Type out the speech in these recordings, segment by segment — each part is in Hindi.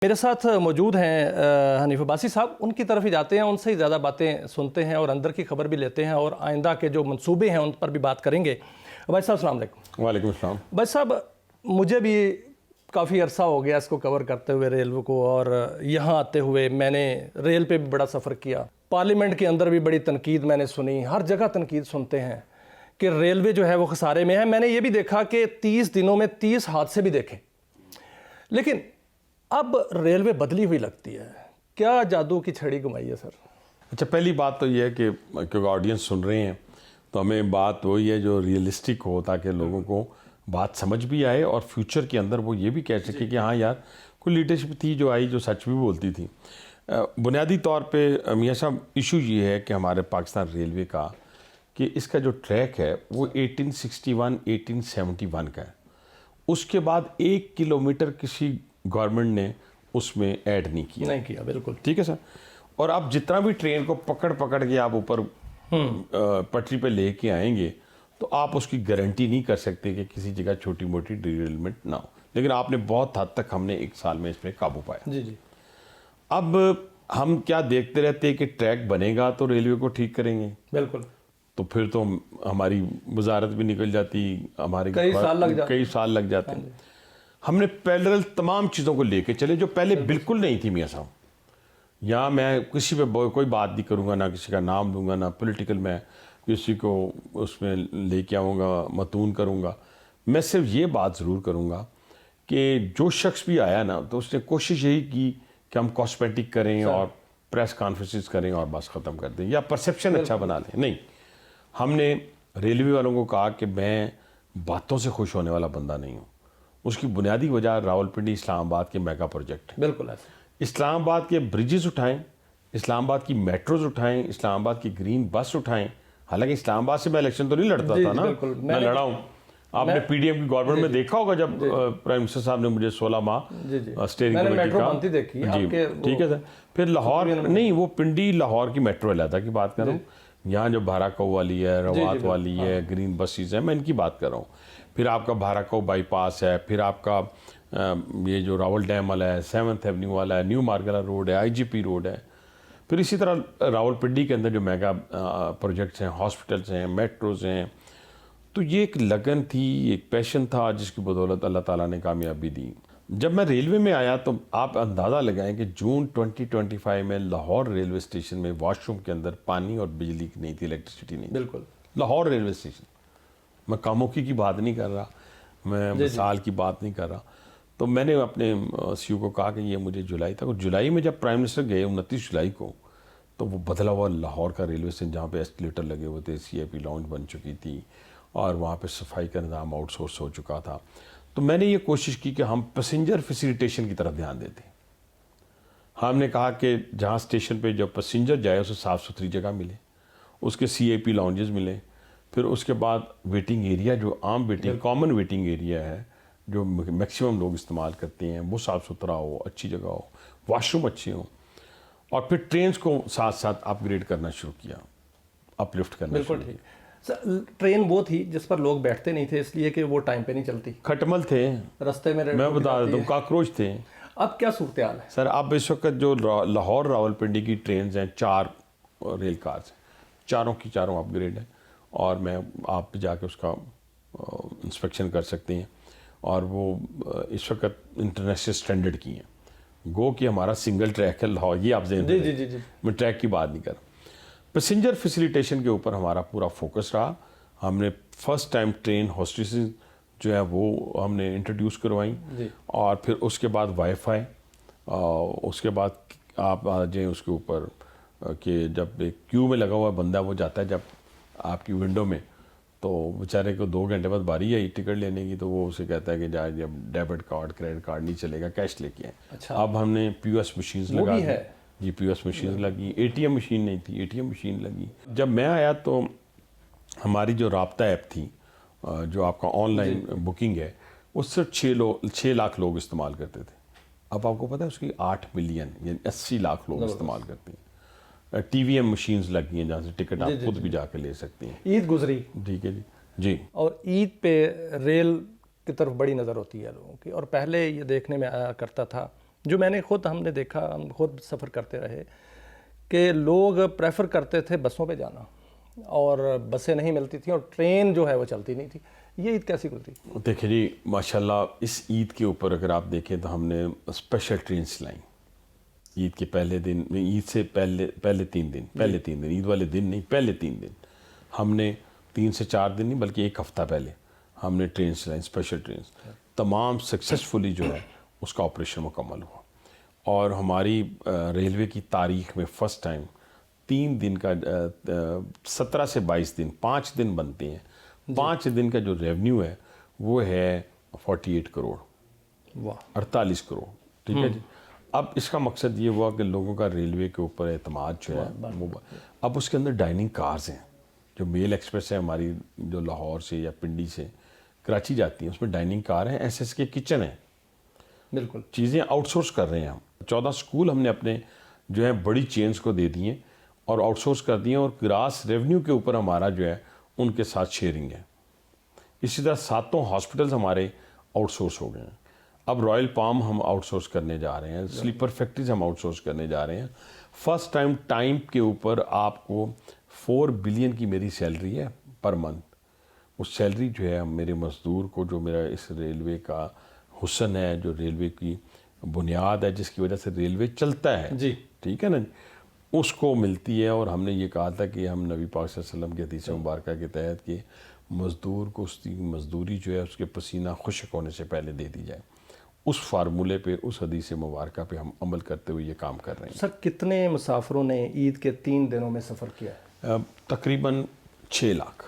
मेरे साथ मौजूद हैं हनीफ अब्बासी साहब। उनकी तरफ ही जाते हैं, उनसे ही ज़्यादा बातें सुनते हैं और अंदर की खबर भी लेते हैं और आइंदा के जो मंसूबे हैं उन पर भी बात करेंगे। भाई साहब अस्सलाम वालेकुम। वालेकुम अस्सलाम। भाई साहब, मुझे भी काफ़ी अरसा हो गया इसको कवर करते हुए रेलवे को, और यहाँ आते हुए मैंने रेल पे भी बड़ा सफ़र किया। पार्लियामेंट के अंदर भी बड़ी तनकीद मैंने सुनी, हर जगह तनकीद सुनते हैं कि रेलवे जो है वो खसारे में है। मैंने ये भी देखा कि 30 दिनों में 30 हादसे भी देखे, लेकिन अब रेलवे बदली हुई लगती है। क्या जादू की छड़ी घुमाई है सर? अच्छा, पहली बात तो ये है कि क्योंकि ऑडियंस सुन रहे हैं तो हमें बात वही है जो रियलिस्टिक हो, ताकि लोगों को बात समझ भी आए और फ्यूचर के अंदर वो ये भी कह सके कि हाँ यार, कोई लीडरशिप थी जो आई, जो सच भी बोलती थी। बुनियादी तौर पे मियां साहब, इशू ये है कि हमारे पाकिस्तान रेलवे का कि इसका जो ट्रैक है वो 1861-1871 का है। उसके बाद 1 किलोमीटर किसी गवर्नमेंट ने उसमें ऐड नहीं किया। बिल्कुल ठीक है सर। और आप जितना भी ट्रेन को पकड़ पकड़ के आप ऊपर पटरी पे लेके आएंगे तो आप उसकी गारंटी नहीं कर सकते कि किसी जगह छोटी मोटी डिरेलमेंट ना हो, लेकिन आपने बहुत हद तक हमने 1 साल में इस पर काबू पाया। जी। अब हम क्या देखते रहते हैं कि ट्रैक बनेगा तो रेलवे को ठीक करेंगे, बिल्कुल, तो फिर तो हमारी वजारत भी निकल जाती, हमारे कई साल लग जाते हैं। हमने पैरेलल तमाम चीज़ों को लेके चले जो पहले बिल्कुल नहीं थी। मियां साहब, यहाँ मैं किसी पे कोई बात नहीं करूँगा, ना किसी का नाम लूँगा, ना पॉलिटिकल मैं किसी को उसमें लेके आऊँगा, मतून करूँगा। मैं सिर्फ ये बात ज़रूर करूँगा कि जो शख्स भी आया ना, तो उसने कोशिश यही की कि हम कॉस्मेटिक करें और प्रेस कॉन्फ्रेंसेस करें और बस ख़त्म कर दें या परसेप्शन अच्छा बना लें। नहीं, हमने रेलवे वालों को कहा कि मैं बातों से खुश होने वाला बंदा नहीं हूँ। उसकी बुनियादी वजह रावलपिंडी इस्लामाबाद के मेगा प्रोजेक्ट हैं। बिल्कुल ऐसे इस्लामाबाद के ब्रिजेस उठाएं, इस्लामाबाद की मेट्रोज उठाएं, इस्लामाबाद की ग्रीन बस उठाएं। हालांकि इस्लामाबाद से मैं इलेक्शन तो नहीं लड़ता था ना, मैं लड़ा हूँ। आपने पीडीएम की गवर्नमेंट में देखा होगा जब प्राइम मिनिस्टर साहब ने मुझे 16 माह स्टीयरिंग कमेटी का देखी जी, ठीक है सर। फिर लाहौर नहीं, वो पिंडी लाहौर की मेट्रो अलहदा की बात कर रहा हूँ। यहाँ जो भाराकौ वाली है, रवात वाली है, ग्रीन बसेज है, मैं इनकी बात कर रहा हूँ। फिर आपका भाराकौ बाईपास है, फिर आपका ये जो रावल डैम वाला है, 7th एवेन्यू वाला है, न्यू मार्गला रोड है, आईजीपी रोड है। फिर इसी तरह रावलपिंडी के अंदर जो मेगा प्रोजेक्ट्स हैं, हॉस्पिटल्स हैं, मेट्रोज हैं। तो ये एक लगन थी, एक पैशन था जिसकी बदौलत अल्लाह ताला ने कामयाबी दी। जब मैं रेलवे में आया तो आप अंदाज़ा लगाएं कि जून 2025 में लाहौर रेलवे स्टेशन में वॉशरूम के अंदर पानी और बिजली नहीं थी, इलेक्ट्रिसिटी नहीं थी। बिल्कुल, लाहौर रेलवे स्टेशन। मैं कामोकी की बात नहीं कर रहा, मैं मिसाल की बात नहीं कर रहा। तो मैंने अपने सीईओ को कहा कि ये मुझे जुलाई तक, और जुलाई में जब प्राइम मिनिस्टर गए 29 जुलाई को, तो वो बदला हुआ लाहौर का रेलवे स्टेशन जहाँ पे एस्केलेटर लगे हुए थे, सीआईपी लाउंज बन चुकी थी और वहाँ पे सफाई का निज़ाम आउटसोर्स हो चुका था। तो मैंने ये कोशिश की कि हम पैसेंजर फैसिलिटेशन की तरफ ध्यान देते। हमने कहा कि जहाँ स्टेशन पे जब पैसेंजर जाए उसे साफ़ सुथरी जगह मिले, उसके सीआईपी लाउंजेस मिले। फिर उसके बाद वेटिंग एरिया, जो आम वेटिंग कॉमन वेटिंग एरिया है जो मैक्सिमम लोग इस्तेमाल करते हैं, वो साफ़ सुथरा हो, अच्छी जगह हो, वॉशरूम अच्छे हों। और फिर ट्रेन को साथ साथ अपग्रेड करना शुरू किया, अपलिफ्ट करना। बिल्कुल ठीक। ट्रेन वो थी जिस पर लोग बैठते नहीं थे, इसलिए कि वो टाइम पे नहीं चलती, खटमल थे रास्ते में, मैं बता देता हूँ, कॉकरोच थे। अब क्या सूरत हाल है सर? अब इस वक्त जो लाहौर रावलपिंडी की ट्रेन हैं, 4 रेल कार्स हैं, चारों की चारों अपग्रेड है। और मैं आप जाके उसका इंस्पेक्शन कर सकते हैं। और वो इस वक्त इंटरनेशनल स्टैंडर्ड की हैं। गो कि हमारा सिंगल ट्रैक है लाहौर, ये आप जी। मैं ट्रैक की बात नहीं कर रहा। पैसेंजर फैसिलिटेशन के ऊपर हमारा पूरा फोकस रहा। हमने फर्स्ट टाइम ट्रेन हॉस्टेसेस जो है वो हमने इंट्रोड्यूस करवाई, और फिर उसके बाद वाईफाई, उसके बाद आप आ जाए उसके ऊपर कि जब एक क्यू में लगा हुआ बंदा वो जाता है जब आपकी विंडो में, तो बेचारे को 2 घंटे बाद बारी आई टिकट लेने की, तो वो उसे कहता है कि जाए, जब डेबिट कार्ड क्रेडिट कार्ड नहीं चलेगा, कैश लेके आए। अच्छा। अब हमने पीओएस मशीन लगा दी जी, पीओएस मशीन लगी। एटीएम मशीन नहीं थी, एटीएम मशीन लगी। जब मैं आया तो हमारी जो राब्ता ऐप थी, जो आपका ऑनलाइन बुकिंग है, उससे 6 लाख लोग इस्तेमाल करते थे। अब आपको पता है उसकी 8 मिलियन यानी 80 लाख लोग इस्तेमाल करते हैं। टीवीएम मशीन्स लगी हैं जहाँ से टिकट आप खुद भी जाके ले सकते हैं। ईद गुजरी, ठीक है जी। और ईद पे रेल की तरफ बड़ी नज़र होती है लोगों की, और पहले ये देखने में आया करता था जो मैंने खुद हमने देखा, हम खुद सफ़र करते रहे कि लोग प्रेफर करते थे बसों पे जाना, और बसें नहीं मिलती थी और ट्रेन जो है वो चलती नहीं थी। ये ईद कैसी गुजरी? देखिए जी, माशाल्लाह इस ईद के ऊपर अगर आप देखें तो हमने स्पेशल ट्रेन चलाई। ईद के पहले दिन, ईद से पहले 3 दिन, ईद वाले दिन नहीं, पहले 3 दिन हमने 3 से 4 दिन नहीं बल्कि 1 हफ्ता पहले हमने ट्रेन चलाई, स्पेशल ट्रेन। तमाम सक्सेसफुली जो है उसका ऑपरेशन मुकम्मल हुआ, और हमारी रेलवे की तारीख में फ़र्स्ट टाइम 3 दिन का 17 से 22 दिन, 5 दिन बनते हैं, 5 दिन का जो रेवेन्यू है वो है 48 करोड़, वाह, 48 करोड़। ठीक है जी। अब इसका मकसद ये हुआ कि लोगों का रेलवे के ऊपर एतमाद जो है वो, अब उसके अंदर डाइनिंग कार्स हैं, जो मेल एक्सप्रेस है हमारी, जो लाहौर से या पिंडी से कराची जाती हैं, उसमें डाइनिंग कार है, एसएस के किचन है, बिल्कुल चीज़ें आउटसोर्स कर रहे हैं हम। 14 स्कूल हमने अपने जो है बड़ी चेन्स को दे दिए और आउटसोर्स कर दिए, और ग्रास रेवेन्यू के ऊपर हमारा जो है उनके साथ शेयरिंग है। इसी तरह 7 हॉस्पिटल्स हमारे आउटसोर्स हो गए हैं। अब रॉयल पाम हम आउटसोर्स करने जा रहे हैं, स्लीपर फैक्ट्रीज हम आउटसोर्स करने जा रहे हैं। फर्स्ट टाइम के ऊपर आपको 4 बिलियन की मेरी सैलरी है पर मंथ। उस सैलरी जो है मेरे मज़दूर को, जो मेरा इस रेलवे का हुस्न है, जो रेलवे की बुनियाद है, जिसकी वजह से रेलवे चलता है जी, ठीक है ना, उसको मिलती है। और हमने ये कहा था कि हम नबी पाक सल्लल्लाहु अलैहि वसल्लम के हदीस मुबारक के तहत कि मज़दूर को उसकी मज़दूरी जो है उसके पसीना खुश्क होने से पहले दे दी जाए। उस फार्मूले पे, उस हदीस मुबारक पे हम अमल करते हुए ये काम कर रहे हैं। सर कितने मुसाफिरों ने ईद के 3 दिनों में सफ़र किया है? तकरीबन 6 लाख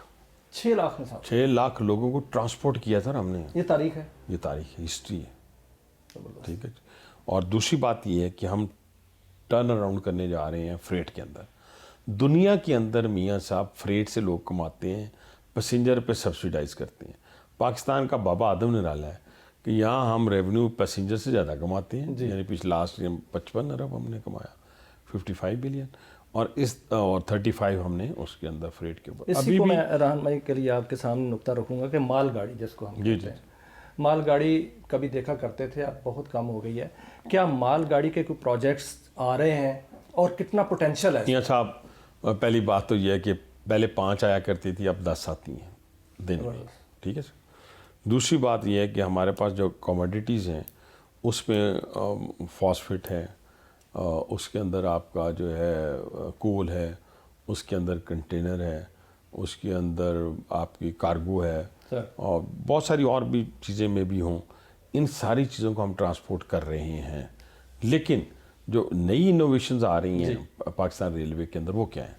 6 लाख मुसाफिर। 6 लाख लोगों को ट्रांसपोर्ट किया सर हमने। ये तारीख है, ये तारीख है, हिस्ट्री है, ठीक है। और दूसरी बात ये है कि हम टर्न अराउंड करने जा रहे हैं फ्रेट के अंदर। दुनिया के अंदर मियाँ साहब फ्रेट से लोग कमाते हैं, पैसेंजर पे सब्सिडाइज करते हैं। पाकिस्तान का बाबा आदम निराला है कि यहाँ हम रेवेन्यू पैसेंजर से ज़्यादा कमाते हैं, यानी पिछले लास्ट ईयर 55 अरब हमने कमाया, 55 बिलियन, और 35 हमने उसके अंदर फ्रेट के ऊपर। इसी को मैं रहन भाई के लिए आपके सामने नुक्ता रखूँगा कि मालगाड़ी जिसको हम कहते हैं, मालगाड़ी कभी देखा करते थे, अब बहुत कम हो गई है। क्या मालगाड़ी के कोई प्रोजेक्ट्स आ रहे हैं और कितना पोटेंशियल है? मियाँ साहब, पहली बात तो यह है कि पहले 5 आया करती थी, अब 10 आती हैं दिन में, ठीक है सर। दूसरी बात यह है कि हमारे पास जो कमोडिटीज़ हैं उसमें फॉस्फेट है, उसके अंदर आपका जो है कोल है, उसके अंदर कंटेनर है, उसके अंदर आपकी कार्गो है, और बहुत सारी और भी चीज़ें में भी हों। इन सारी चीज़ों को हम ट्रांसपोर्ट कर रहे हैं। लेकिन जो नई इनोवेशंस आ रही हैं पाकिस्तान रेलवे के अंदर, वो क्या है?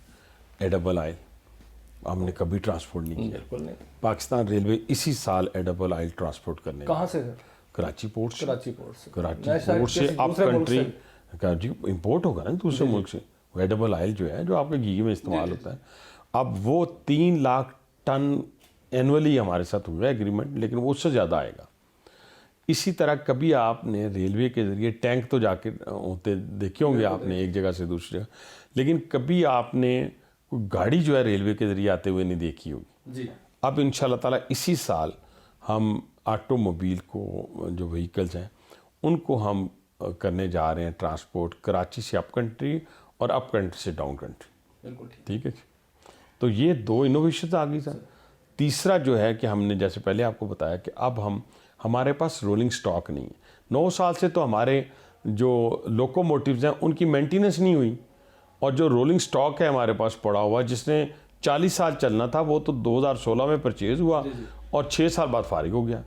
एडिबल ऑयल हमने कभी ट्रांसपोर्ट नहीं किया। बिल्कुल नहीं। पाकिस्तान रेलवे इसी साल एडिबल ऑयल ट्रांसपोर्ट करने। कहाँ से सर? कराची पोर्ट से। कराची पोर्ट से। कराची पोर्ट से अप कंट्री कराची इंपोर्ट होगा ना दूसरे मुल्क से। एडिबल ऑयल जो है, जो आपके घी में इस्तेमाल होता है, अब वो 3 लाख टन एनुअली हमारे साथ हुआ है एग्रीमेंट, लेकिन वो उससे ज़्यादा आएगा। इसी तरह कभी आपने रेलवे के ज़रिए टैंक तो जाके होते देखे होंगे आपने एक जगह से दूसरी जगह, लेकिन कभी आपने कोई गाड़ी जो है रेलवे के ज़रिए आते हुए नहीं देखी होगी जी। अब इंशाल्लाह ताला इसी साल हम ऑटोमोबाइल को, जो व्हीकल्स हैं उनको हम करने जा रहे हैं ट्रांसपोर्ट, कराची से अप कंट्री और अप कंट्री से डाउन कंट्री। बिल्कुल ठीक है जी। तो ये 2 इनोवेशन आ गई सर। तीसरा जो है कि हमने जैसे पहले आपको बताया कि अब हमारे पास रोलिंग स्टॉक नहीं है। 9 साल से तो हमारे जो लोकोमोटिव्स हैं उनकी मेंटेनेंस नहीं हुई, और जो रोलिंग स्टॉक है हमारे पास पड़ा हुआ, जिसने 40 साल चलना था, वो तो 2016 में परचेज़ हुआ और 6 साल बाद फारिग हो गया।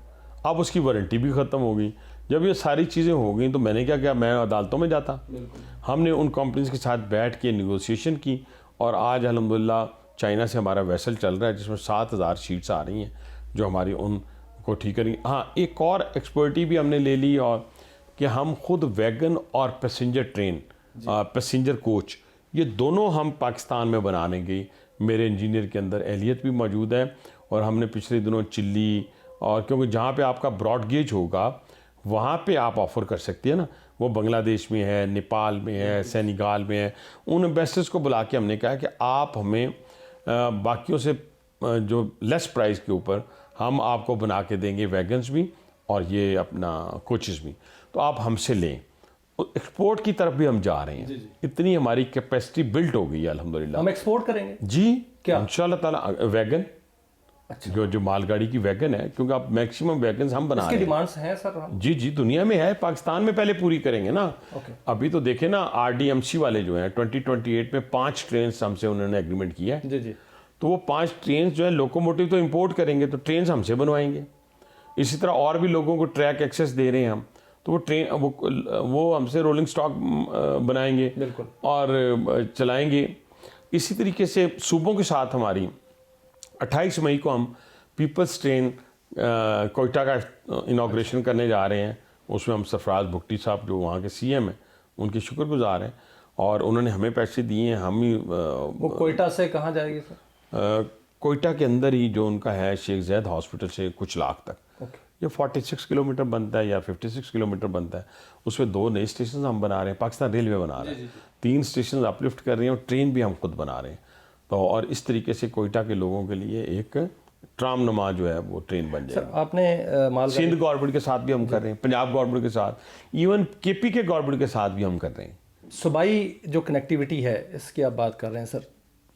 अब उसकी वारंटी भी ख़त्म हो गई। जब ये सारी चीज़ें हो गई तो मैंने क्या किया, मैं अदालतों में जाता। हमने उन कंपनीज के साथ बैठ के नेगोशिएशन की, और आज अल्हम्दुलिल्लाह चाइना से हमारा वेसल चल रहा है जिसमें 7000 शीट्स आ रही हैं जो हमारी उनको ठीक करेंगी। हाँ, एक और एक्सपर्टी भी हमने ले ली, और कि हम खुद वैगन और पैसेंजर ट्रेन, पैसेंजर कोच, ये दोनों हम पाकिस्तान में बनाने की मेरे इंजीनियर के अंदर एहलियत भी मौजूद है। और हमने पिछले दिनों चिल्ली, और क्योंकि जहाँ पे आपका ब्रॉड गेज होगा वहाँ पे आप ऑफ़र कर सकती है ना, वो बांग्लादेश में है, नेपाल में है, सेनेगाल में है, उन इन्वेस्टर्स को बुला के हमने कहा कि आप हमें बाकियों से जो लेस प्राइस के ऊपर हम आपको बना के देंगे वैगन्स भी और ये अपना कोचेस भी, तो आप हमसे लें। एक्सपोर्ट की तरफ भी हम जा रहे हैं। इतनी हमारी कैपेसिटी बिल्ट हो गई है अल्हम्दुलिल्लाह। हम एक्सपोर्ट करेंगे जी क्या? इंशाल्लाह ताला वैगन, अच्छा। जो मालगाड़ी की वैगन है, क्योंकि आप मैक्सिमम वैगन हम बना इसकी रहे हैं। डिमांड्स हैं सर हम? जी जी, दुनिया में है, पाकिस्तान में पहले पूरी करेंगे ना। ओके। अभी तो देखे ना, RDMC वाले जो हैं 2028 में 5 ट्रेन हमसे उन्होंने एग्रीमेंट किया है। जी जी। तो वो 5 ट्रेन जो है लोकोमोटिव तो इंपोर्ट करेंगे, तो ट्रेन हमसे बनवाएंगे। इसी तरह और भी लोगों को ट्रैक एक्सेस दे रहे हैं हम, तो वो ट्रेन वो हमसे रोलिंग स्टॉक बनाएंगे बिल्कुल। और चलाएंगे। इसी तरीके से सूबों के साथ हमारी 28 मई को हम पीपल्स ट्रेन कोयटा का इनाग्रेशन करने जा रहे हैं। उसमें हम सरफराज भुट्टी साहब जो वहाँ के CM हैं, उनके शुक्रगुजार हैं, और उन्होंने हमें पैसे दिए हैं। हम ही वो कोयटा से कहाँ जाएगी सर? कोयटा के अंदर ही जो उनका है शेख ज़ैद हॉस्पिटल से कुछ लाख तक, ओके। ये 46 किलोमीटर बनता है या 56 किलोमीटर बनता है। उसमें 2 नए स्टेशन हम बना रहे हैं, पाकिस्तान रेलवे बना रहे हैं। 3 स्टेशन अपलिफ्ट कर रहे हैं और ट्रेन भी हम खुद बना रहे हैं। तो और इस तरीके से कोयटा के लोगों के लिए एक ट्राम नमा जो है वो ट्रेन बन जाएगी। सर आपने मालगाड़ी सिंध गवर्नमेंट के साथ भी हम कर रहे हैं, पंजाब गवर्नमेंट के साथ, इवन KP के गवर्नमेंट के साथ भी हम कर रहे हैं। सूबाई जो कनेक्टिविटी है इसकी आप बात कर रहे हैं सर।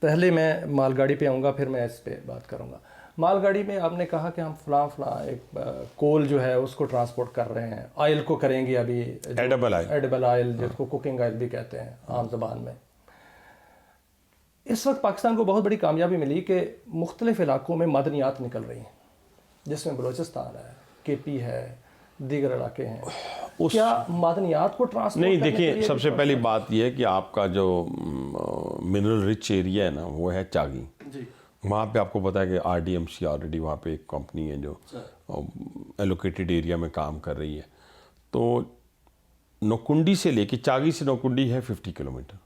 पहले मैं मालगाड़ी पे आऊँगा, फिर मैं इस पे बात करूँगा। मालगाड़ी में आपने कहा कि हम फलां एक कोल जो है उसको ट्रांसपोर्ट कर रहे हैं, ऑयल को करेंगे अभी, एडिबल ऑयल जिसको कुकिंग ऑयल भी कहते हैं आम जबान में। इस वक्त पाकिस्तान को बहुत बड़ी कामयाबी मिली कि मुख्तलिफ इलाकों में मदनियात निकल रही हैं, जिसमें बलोचिस्तान है, KP है, दीगर इलाके हैं। क्या मदनियात को ट्रांसपोर्ट नहीं, देखिए सबसे पहली बात यह है कि आपका जो मिनरल रिच एरिया है ना, वो है चागी जी। वहाँ पे आपको पता है कि RDMC ऑलरेडी वहाँ पे एक कंपनी है जो एलोकेटेड एरिया में काम कर रही है। तो नौकुंडी से लेके चागी से नौकुंडी है 50 किलोमीटर,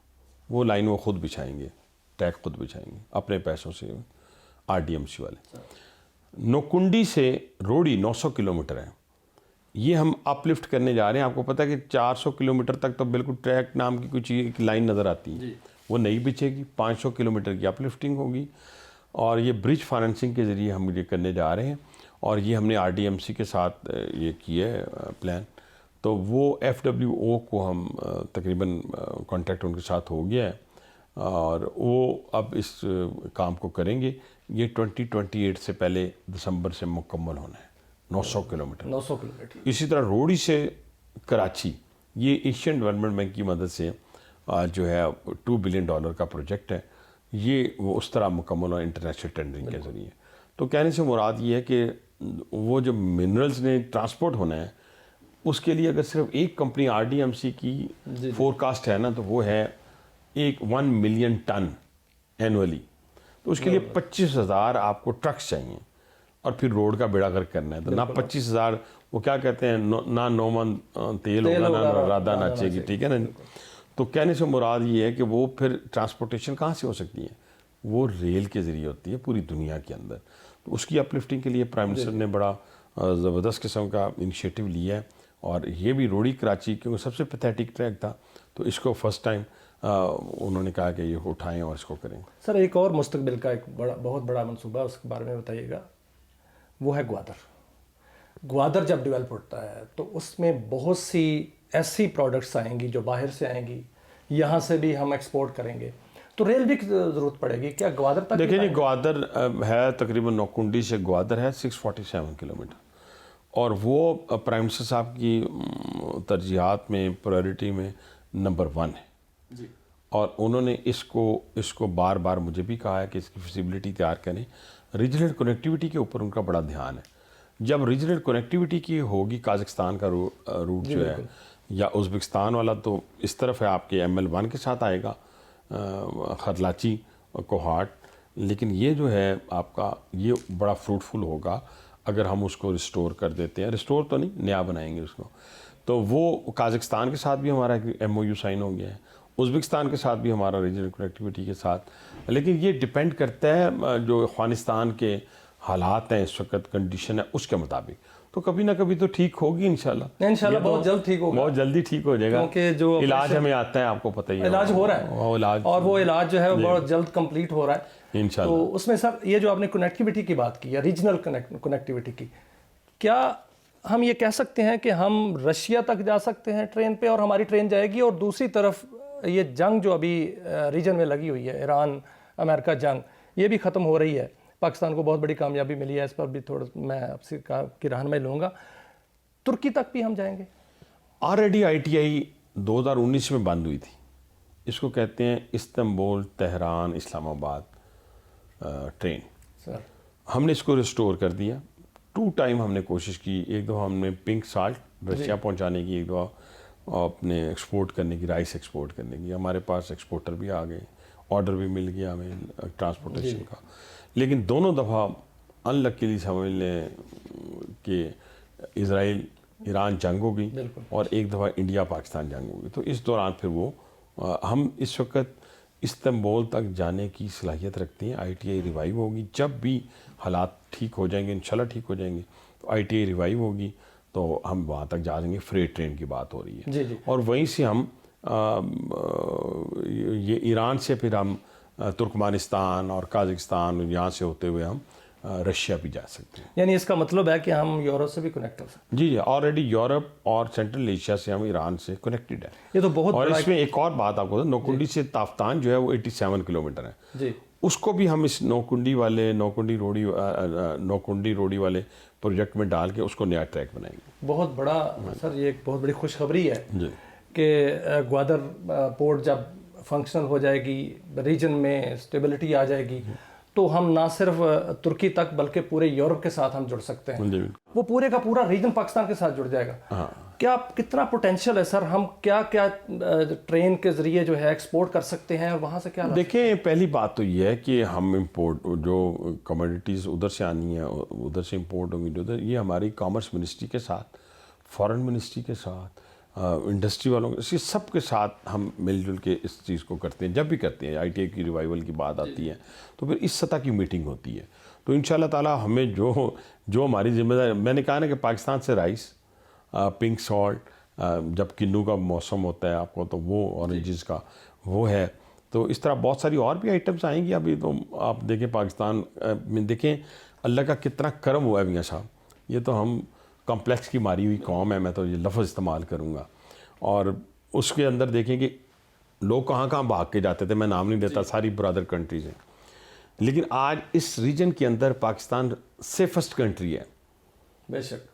वो लाइन वो खुद बिछाएंगे, ट्रैक खुद बिछाएंगे अपने पैसों से, RDMC वाले। नौकुंडी से रोडी 900 किलोमीटर है, ये हम अपलिफ्ट करने जा रहे हैं। आपको पता है कि 400 किलोमीटर तक तो बिल्कुल ट्रैक नाम की कुछ एक लाइन नज़र आती है, वो नहीं बिछेगी। 500 किलोमीटर की अपलिफ्टिंग होगी, और ये ब्रिज फाइनेंसिंग के ज़रिए हम ये करने जा रहे हैं। और ये हमने RDMC के साथ ये किया है प्लान। तो वो FWO को हम तकरीबन कॉन्ट्रैक्ट उनके साथ हो गया है, और वो अब इस काम को करेंगे। ये 2028 से पहले दिसंबर से मुकम्मल होना है। 900 किलोमीटर। 900 किलोमीटर। इसी तरह रोडी से कराची, ये एशियन डेवलपमेंट बैंक की मदद से जो है $2 बिलियन का प्रोजेक्ट है। ये वो उस तरह मुकम्मल और इंटरनेशनल टेंडरिंग के ज़रिए। तो कहने से मुराद ये है कि वो जो मिनरल्स ने ट्रांसपोर्ट होना है, उसके लिए अगर सिर्फ एक कंपनी RDMC की फोरकास्ट है ना, तो वो है 1 मिलियन टन एनुअली। तो उसके लिए 25,000 आपको ट्रक्स चाहिए, और फिर रोड का बेड़ा गर्क करना है। तो ना 25,000, वो क्या कहते हैं, ना नौमन तेल होगा, ना राधा नाचेगी, ठीक है ना। तो कहने से मुराद ये है कि वो फिर ट्रांसपोर्टेशन कहाँ से हो सकती है, वो रेल के ज़रिए होती है पूरी दुनिया के अंदर। तो उसकी अपलिफ्टिंग के लिए प्राइम मिनिस्टर ने बड़ा ज़बरदस्त किस्म का इनिशिएटिव लिया है। और ये भी रोडी कराची, क्योंकि सबसे पैथेटिक ट्रैक था, तो इसको फर्स्ट टाइम उन्होंने कहा कि ये उठाएं और इसको करें। सर एक और मुस्तकबिल का एक बहुत बड़ा मनसूबा, उसके बारे में बताइएगा। वो है ग्वादर जब डेवलप होता है तो उसमें बहुत सी ऐसी प्रोडक्ट्स आएंगी जो बाहर से आएंगी, यहाँ से भी हम एक्सपोर्ट करेंगे, तो रेल भी ज़रूरत पड़ेगी क्या ग्वादर तक? देखिए जी, ग्वादर है तकरीबन नौकुंडी से ग्वादर है 647 किलोमीटर, और वो प्राइम मिनिस्टर साहब की तरजीहात में, प्रायोरिटी में नंबर 1 है जी। और उन्होंने इसको बार बार मुझे भी कहा है कि इसकी फिजिबिलिटी तैयार करें। रीजनल कनेक्टिविटी के ऊपर उनका बड़ा ध्यान है। जब रीजनल कनेक्टिविटी की होगी, काज़ाकिस्तान का रूट जो है या उज़्बेकिस्तान वाला तो इस तरफ है, आपके ML1 के साथ आएगा, खरलाची कोहाट। लेकिन ये जो है आपका, ये बड़ा फ्रूटफुल होगा अगर हम उसको रिस्टोर कर देते हैं। रिस्टोर तो नहीं, नया बनाएंगे उसको। तो वो काज़ाकिस्तान के साथ भी हमारा MOU साइन हो गया है, उज़्बेकिस्तान के साथ भी हमारा रीजनल कनेक्टिविटी के साथ। लेकिन ये डिपेंड करता है जो अफ़गानिस्तान के हालात हैं इस वक्त, कंडीशन है, उसके मुताबिक। तो कभी ना कभी तो ठीक होगी इंशाल्लाह। इंशाल्लाह बहुत जल्द ठीक होगा, बहुत जल्दी ठीक हो जाएगा, क्योंकि जो इलाज हमें आता है, आपको पता ही है, इलाज हो रहा है, और वो इलाज जो है वो बहुत जल्द कंप्लीट हो रहा है इंशाल्लाह। तो उसमें सर ये जो आपने कनेक्टिविटी की बात की या रीजनल कनेक्टिविटी की, क्या हम ये कह सकते हैं कि हम रशिया तक जा सकते हैं ट्रेन पे और हमारी ट्रेन जाएगी, और दूसरी तरफ ये जंग जो अभी रीजन में लगी हुई है, ईरान अमेरिका जंग, ये भी ख़त्म हो रही है। पाकिस्तान को बहुत बड़ी कामयाबी मिली है, इस पर भी थोड़ा मैं आपसे की रहनुमाई लूँगा। तुर्की तक भी हम जाएंगे? ऑलरेडी ITI 2019 में बंद हुई थी। इसको कहते हैं Istanbul Tehran Islamabad train. Sir हमने इसको रिस्टोर कर दिया। 2 टाइम हमने कोशिश की। एक दफ़ा हमने पिंक साल्ट रशिया पहुंचाने की, एक दफ़ा अपने एक्सपोर्ट करने की, राइस एक्सपोर्ट करने की। हमारे पास एक्सपोर्टर भी आ गए, ऑर्डर भी मिल गया हमें ट्रांसपोर्टेशन का। लेकिन दोनों दफ़ा अनलकीली समझ लें कि इजराइल ईरान जंग हो गई, और एक दफ़ा इंडिया पाकिस्तान जंग हो गई। तो इस दौरान फिर वो हम इस वक्त इस्तांबुल तक जाने की सलाहियत रखते हैं। ITI रिवाइव होगी, जब भी हालात ठीक हो जाएंगे, इंशाल्लाह ठीक हो जाएंगे, तो ITI रिवाइव होगी तो हम वहाँ तक जा देंगे। फ्रेट ट्रेन की बात हो रही है जी जी। और वहीं से हम ये ईरान से फिर हम तुर्कमानिस्तान और काज़ाकिस्तान, यहाँ से होते हुए हम रशिया भी जा सकते हैं। यानी इसका मतलब है कि हम यूरोप से भी कनेक्ट कर सकते जी जी, ऑलरेडी यूरोप और सेंट्रल एशिया से हम ईरान से कनेक्टेड है। ये तो बहुत और बड़ा इसमें एक और बात आपको बता, नौकुंडी से ताफ्तान जो है वो 87 किलोमीटर है जी। उसको भी हम इस नौकुंडी रोडी वाले प्रोजेक्ट में डाल के उसको नया ट्रैक बनाएंगे। बहुत बड़ा सर, ये एक बहुत बड़ी खुशखबरी है जी कि ग्वादर पोर्ट जब फंक्शनल हो जाएगी, रीजन में स्टेबिलिटी आ जाएगी, तो हम ना सिर्फ तुर्की तक बल्कि पूरे यूरोप के साथ हम जुड़ सकते हैं। जी। वो पूरे का पूरा रीजन पाकिस्तान के साथ जुड़ जाएगा। हाँ। क्या कितना पोटेंशियल है सर? हम क्या क्या ट्रेन के जरिए जो है एक्सपोर्ट कर सकते हैं और वहाँ से क्या देखिए, पहली बात तो ये है कि हम इंपोर्ट जो कमोडिटीज़ उधर से आनी है उधर से इंपोर्ट होंगी उधर, ये हमारी कॉमर्स मिनिस्ट्री के साथ, फॉरेन मिनिस्ट्री के साथ, इंडस्ट्री वालों के सब के साथ हम मिलजुल के इस चीज़ को करते हैं। जब भी करते हैं ITI की रिवाइवल की बात आती है तो फिर इस सतह की मीटिंग होती है। तो इंशाल्लाह ताला हमें जो हमारी जिम्मेदारी, मैंने कहा ना कि पाकिस्तान से राइस, पिंक सॉल्ट, जब किन्नू का मौसम होता है आपको तो वो ऑरेंजेस का वो है, तो इस तरह बहुत सारी और भी आइटम्स आएंगी। अभी तो आप देखें पाकिस्तान में, देखें अल्लाह का कितना करम हुआ है मियां साहब। ये तो हम कॉम्प्लेक्स की मारी हुई कौम है, मैं तो ये लफ्ज़ इस्तेमाल करूँगा। और उसके अंदर देखें कि लोग कहाँ कहाँ भाग के जाते थे, मैं नाम नहीं लेता, सारी ब्रदर कंट्रीज़ हैं, लेकिन आज इस रीजन के अंदर पाकिस्तान सेफेस्ट कंट्री है। बेशक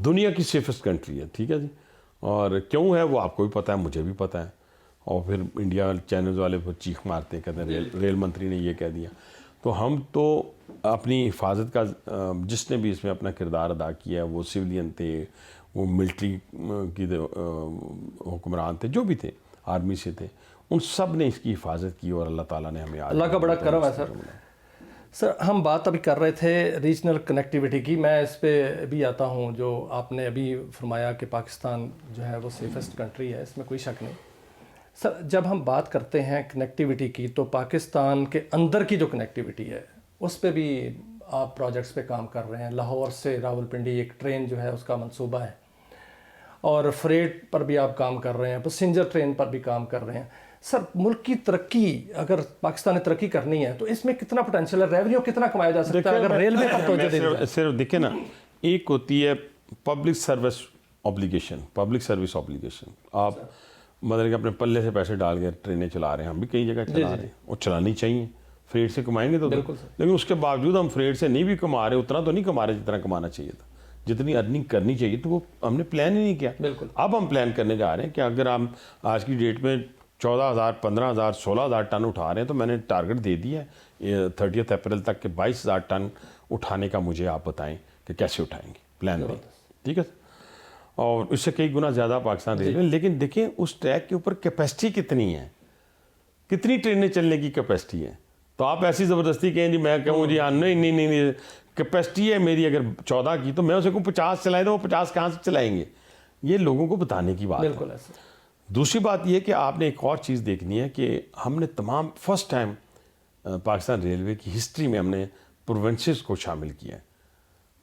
दुनिया की सेफेस्ट कंट्री है, ठीक है जी। और क्यों है वो आपको भी पता है, मुझे भी पता है। और फिर इंडिया चैनल्स वाले फिर चीख मारते हैं, कहते हैं रेल मंत्री ने ये कह दिया। तो हम तो अपनी हिफाजत का, जिसने भी इसमें अपना किरदार अदा किया है, वो सिविलियन थे, वो मिलिट्री की हुक्मरान थे, जो भी थे, आर्मी से थे, उन सब ने इसकी हिफाजत की और अल्लाह ताला ने हमें आज अल्लाह का बड़ा करम है सर। सर हम बात अभी कर रहे थे रीजनल कनेक्टिविटी की, मैं इस पे भी आता हूँ। जो आपने अभी फरमाया कि पाकिस्तान जो है वो सेफेस्ट कंट्री है, इसमें कोई शक नहीं। सर जब हम बात करते हैं कनेक्टिविटी की, तो पाकिस्तान के अंदर की जो कनेक्टिविटी है उस पे भी आप प्रोजेक्ट्स पे काम कर रहे हैं। लाहौर से रावलपिंडी एक ट्रेन जो है उसका मंसूबा है, और फ्रेट पर भी आप काम कर रहे हैं, पैसेंजर ट्रेन पर भी काम कर रहे हैं। सर मुल्क की तरक्की, अगर पाकिस्तान ने तरक्की करनी है तो इसमें कितना पोटेंशियल है, रेवेन्यू कितना कमाया जा सकता है अगर रेलवे पर तवज्जो दी जाए? सिर्फ देखे ना, एक होती है पब्लिक सर्विस ऑब्लिगेशन, आप मतलब कि अपने पल्ले से पैसे डाल के ट्रेनें चला रहे हैं, हम भी कई जगह चला रहे हैं, और चलानी चाहिए। फ्रेट से कमाएंगे तो लेकिन उसके बावजूद हम फ्रेट से नहीं भी कमा रहे, उतना तो नहीं कमा रहे जितना कमाना चाहिए था, जितनी अर्निंग करनी चाहिए, तो वो हमने प्लान ही नहीं किया। अब हम प्लान करने जा रहे हैं कि अगर हम आज की डेट में 14,000, 15,000, 16,000 टन उठा रहे हैं, तो मैंने टारगेट दे दिया है 30 अप्रैल तक के 22,000 टन उठाने का। मुझे आप बताएं कि कैसे उठाएंगे, प्लान में, ठीक है। और इससे कई गुना ज़्यादा पाकिस्तान रेलवे। लेकिन देखें उस ट्रैक के ऊपर कैपेसिटी कितनी है, कितनी ट्रेनें चलने की कैपेसिटी है। तो आप ऐसी ज़बरदस्ती कहें जी, मैं कहूँ जी हाँ, नहीं, कैपेसिटी है मेरी अगर 14 की, तो मैं उसे कहूँ 50 चलाएं, तो वो 50 कहाँ से चलाएंगे? ये लोगों को बताने की बात है। दूसरी बात यह कि आपने एक और चीज़ देखनी है कि हमने तमाम फर्स्ट टाइम पाकिस्तान रेलवे की हिस्ट्री में हमने प्रोविंसेस को शामिल किया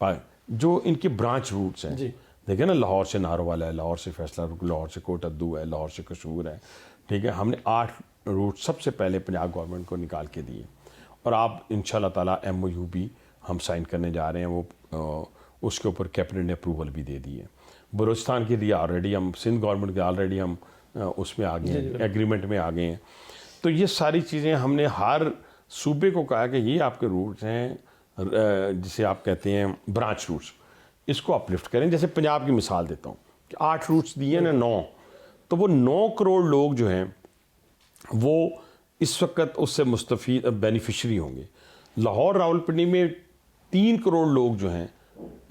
है, जो इनके ब्रांच रूट्स हैं। देखिए ना, लाहौर से नारोवाल है, लाहौर से फैसला, लाहौर से कोटद्दू है, लाहौर से कसूर है, ठीक है। हमने 8 रूट सबसे पहले पंजाब गवर्नमेंट को निकाल के दिए, और आप इंशाल्लाह ताला MOU भी हम साइन करने जा रहे हैं। वो उसके ऊपर कैबिनेट ने अप्रूवल भी दे दी है। बलूचिस्तान के लिए ऑलरेडी हम, सिंध गवर्नमेंट के ऑलरेडी हम उसमें आ गए हैं, एग्रीमेंट में आ गए हैं। तो ये सारी चीज़ें हमने हर सूबे को कहा कि ये आपके रूट्स हैं, जिसे आप कहते हैं ब्रांच रूट्स, इसको अपलिफ्ट करें। जैसे पंजाब की मिसाल देता हूँ कि 8 रूट्स दिए ना, 9, तो वो 9 करोड़ लोग जो हैं वो इस वक्त उससे मुस्तफ़ीद बेनिफिशरी होंगे। लाहौर रावलपिंडी में 3 करोड़ लोग जो हैं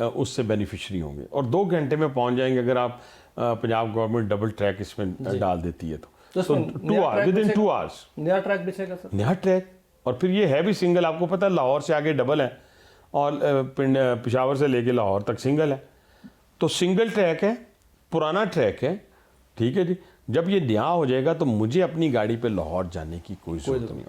उससे बेनिफिशरी होंगे और 2 घंटे में पहुंच जाएंगे अगर आप पंजाब गवर्नमेंट डबल ट्रैक इसमें डाल देती है तो 2 आवर्स, विद इन 2 आवर्स नया ट्रैक बिछेगा सर, नया ट्रैक। और फिर ये है भी सिंगल, आपको पता है लाहौर से आगे डबल है और पेशावर से लेके लाहौर तक सिंगल है। तो सिंगल ट्रैक है, पुराना ट्रैक है, ठीक है जी। जब ये नया हो जाएगा तो मुझे अपनी गाड़ी पे लाहौर जाने की कोई ज़रूरत नहीं।